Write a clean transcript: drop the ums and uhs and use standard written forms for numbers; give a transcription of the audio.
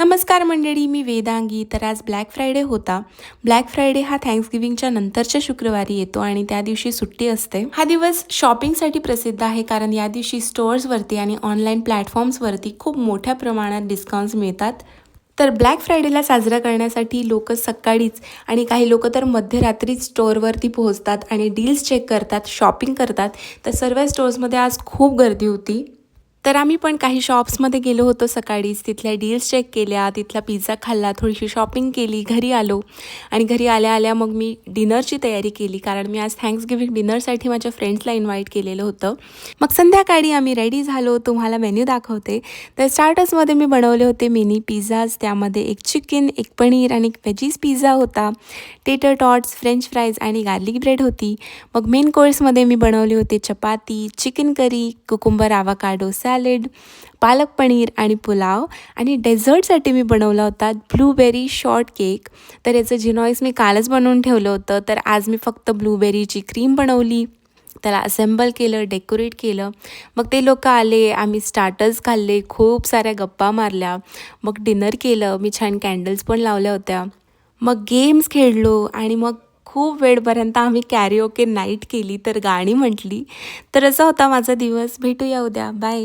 नमस्कार मंडळी, मी वेदांगी. तर आज ब्लॅक फ्रायडे होता. ब्लॅक फ्रायडे हा थँक्सगिव्हिंगच्या नंतरच्या शुक्रवारी येतो आणि त्या दिवशी सुट्टी असते. हा दिवस शॉपिंगसाठी प्रसिद्ध आहे, कारण या दिवशी स्टोअर्सवरती आणि ऑनलाईन प्लॅटफॉर्म्सवरती खूप मोठ्या प्रमाणात डिस्काउंट्स मिळतात. तर ब्लॅक फ्रायडेला साजरा करण्यासाठी लोक सकाळीच आणि काही लोक तर मध्यरात्रीच स्टोअरवरती पोहोचतात आणि डील्स चेक करतात, शॉपिंग करतात. तर सर्व स्टोअर्समध्ये आज खूप गर्दी होती. तर आम्ही पण काही शॉप्समध्ये गेलो होतो सकाळीच. तिथल्या डील्स चेक केल्या, तिथला पिझ्झा खाल्ला, थोडीशी शॉपिंग केली, घरी आलो आणि घरी आल्या आल्या मग मी डिनरची तयारी केली, कारण मी आज थँक्सगिव्हिंग डिनरसाठी माझ्या फ्रेंड्सला इन्व्हाइट केलेलं होतं. मग संध्याकाळी आम्ही रेडी झालो. तुम्हाला मेन्यू दाखवते. तर स्टार्टर्समध्ये मी बनवले होते मिनी पिझ्झाज. त्यामध्ये एक चिकन, एक पनीर आणि एक व्हेजीज पिझ्झा होता. टेटर टॉट्स, फ्रेंच फ्राईज आणि गार्लिक ब्रेड होती. मग मेन कोर्समध्ये मी बनवले होते chapati, chicken curry, cucumber avocado salad, palak paneer आणि पुलाव. आणि डेझर्टसाठी मी बनवला होता ब्लूबेरी शॉर्ट केक. तर याचं जिनॉईस मी कालच बनवून ठेवलं होतं. तर आज मी फक्त ब्लूबेरीची क्रीम बनवली, त्याला असेंबल केलं, डेकोरेट केलं. मग ते लोक आले, आम्ही स्टार्टर्स खाल्ले, खूप साऱ्या गप्पा मारल्या, मग डिनर केलं. मी छान कॅन्डल्स पण लावल्या होत्या. मग गेम्स खेळलो आणि मग खूप वेळपर्यंत आम्ही कॅरिओके नाईट केली, तर गाणी म्हटली. तर असा होता माझा दिवस. भेटूया उद्या. बाय.